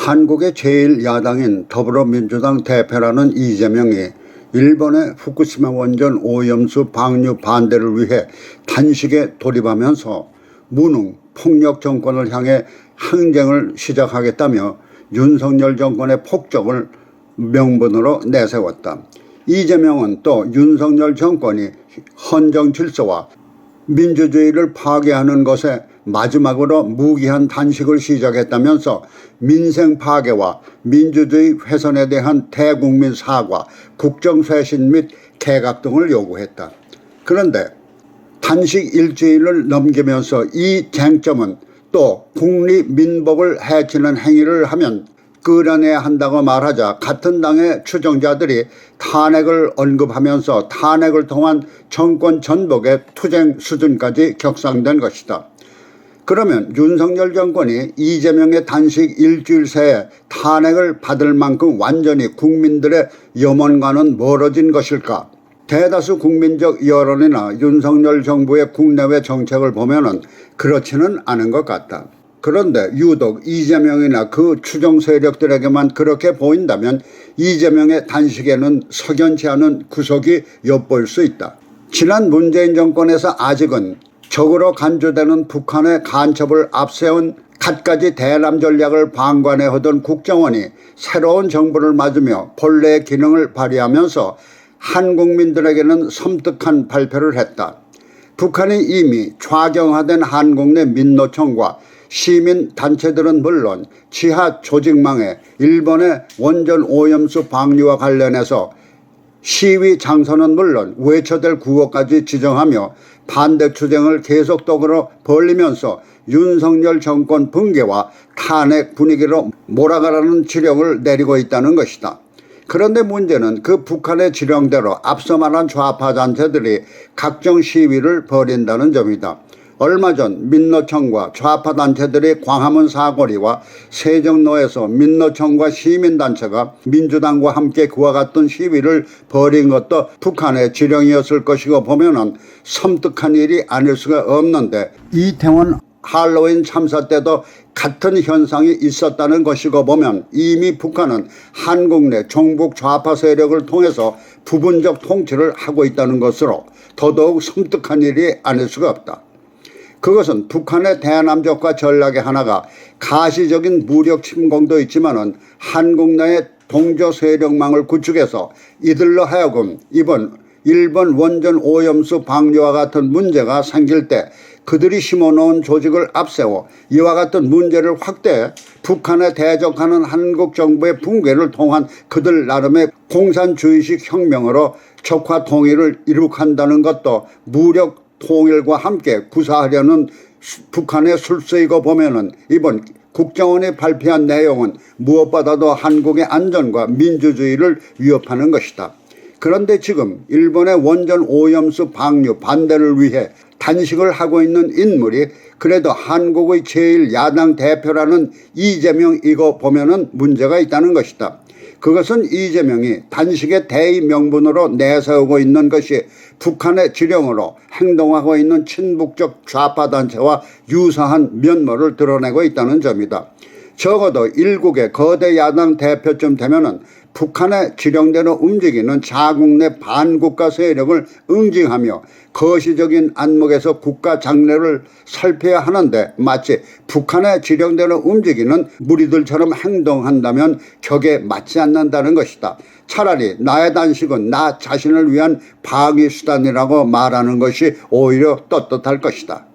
한국의 제1야당인 더불어민주당 대표라는 이재명이 일본의 후쿠시마 원전 오염수 방류 반대를 위해 단식에 돌입하면서 무능 폭력 정권을 향해 항쟁을 시작하겠다며 윤석열 정권의 폭격을 명분으로 내세웠다. 이재명은 또 윤석열 정권이 헌정 질서와 민주주의를 파괴하는 것에 마지막으로 무기한 단식을 시작했다면서 민생 파괴와 민주주의 훼손에 대한 대국민 사과, 국정쇄신 및 개각 등을 요구했다. 그런데 단식 일주일을 넘기면서 이 쟁점은 또 국리민복을 해치는 행위를 하면 끌어내야 한다고 말하자 같은 당의 추종자들이 탄핵을 언급하면서 탄핵을 통한 정권 전복의 투쟁 수준까지 격상된 것이다. 그러면 윤석열 정권이 이재명의 단식 일주일 새에 탄핵을 받을 만큼 완전히 국민들의 염원과는 멀어진 것일까? 대다수 국민적 여론이나 윤석열 정부의 국내외 정책을 보면은 그렇지는 않은 것 같다. 그런데 유독 이재명이나 그 추종 세력들에게만 그렇게 보인다면 이재명의 단식에는 석연치 않은 구석이 엿보일 수 있다. 지난 문재인 정권에서 아직은 적으로 간주되는 북한의 간첩을 앞세운 갖가지 대남 전략을 방관해 하던 국정원이 새로운 정부를 맞으며 본래의 기능을 발휘하면서 한국민들에게는 섬뜩한 발표를 했다. 북한이 이미 좌경화된 한국 내 민노총과 시민단체들은 물론 지하 조직망에 일본의 원전 오염수 방류와 관련해서 시위 장소는 물론 외쳐될 구호까지 지정하며 반대 투쟁을 계속적으로 벌리면서 윤석열 정권 붕괴와 탄핵 분위기로 몰아가라는 지령을 내리고 있다는 것이다. 그런데 문제는 그 북한의 지령대로 앞서 말한 좌파 단체들이 각종 시위를 벌인다는 점이다. 얼마 전 민노총과 좌파 단체들이 광화문 사거리와 세종로에서 민노총과 시민단체가 민주당과 함께 그와 같은 시위를 벌인 것도 북한의 지령이었을 것이고 보면은 섬뜩한 일이 아닐 수가 없는데, 이태원 할로윈 참사 때도 같은 현상이 있었다는 것이고 보면 이미 북한은 한국 내 종북 좌파 세력을 통해서 부분적 통치를 하고 있다는 것으로 더더욱 섬뜩한 일이 아닐 수가 없다. 그것은 북한의 대남적과 전략의 하나가 가시적인 무력 침공도 있지만은 한국 내의 동조 세력망을 구축해서 이들로 하여금 이번 일본 원전 오염수 방류와 같은 문제가 생길 때 그들이 심어놓은 조직을 앞세워 이와 같은 문제를 확대해 북한에 대적하는 한국 정부의 붕괴를 통한 그들 나름의 공산주의식 혁명으로 적화 통일을 이룩한다는 것도 무력 통일과 함께 구사하려는 북한의 술수이고 보면은 이번 국정원이 발표한 내용은 무엇보다도 한국의 안전과 민주주의를 위협하는 것이다. 그런데 지금 일본의 원전 오염수 방류 반대를 위해 단식을 하고 있는 인물이 그래도 한국의 제1야당 대표라는 이재명이고 보면은 문제가 있다는 것이다. 그것은 이재명이 단식의 대의 명분으로 내세우고 있는 것이 북한의 지령으로 행동하고 있는 친북적 좌파 단체와 유사한 면모를 드러내고 있다는 점이다. 적어도 일국의 거대 야당 대표쯤 되면은 북한의 지령대로 움직이는 자국 내 반국가 세력을 응징하며 거시적인 안목에서 국가 장래를 살펴야 하는데 마치 북한의 지령대로 움직이는 무리들처럼 행동한다면 격에 맞지 않는다는 것이다. 차라리 나의 단식은 나 자신을 위한 방위 수단이라고 말하는 것이 오히려 떳떳할 것이다.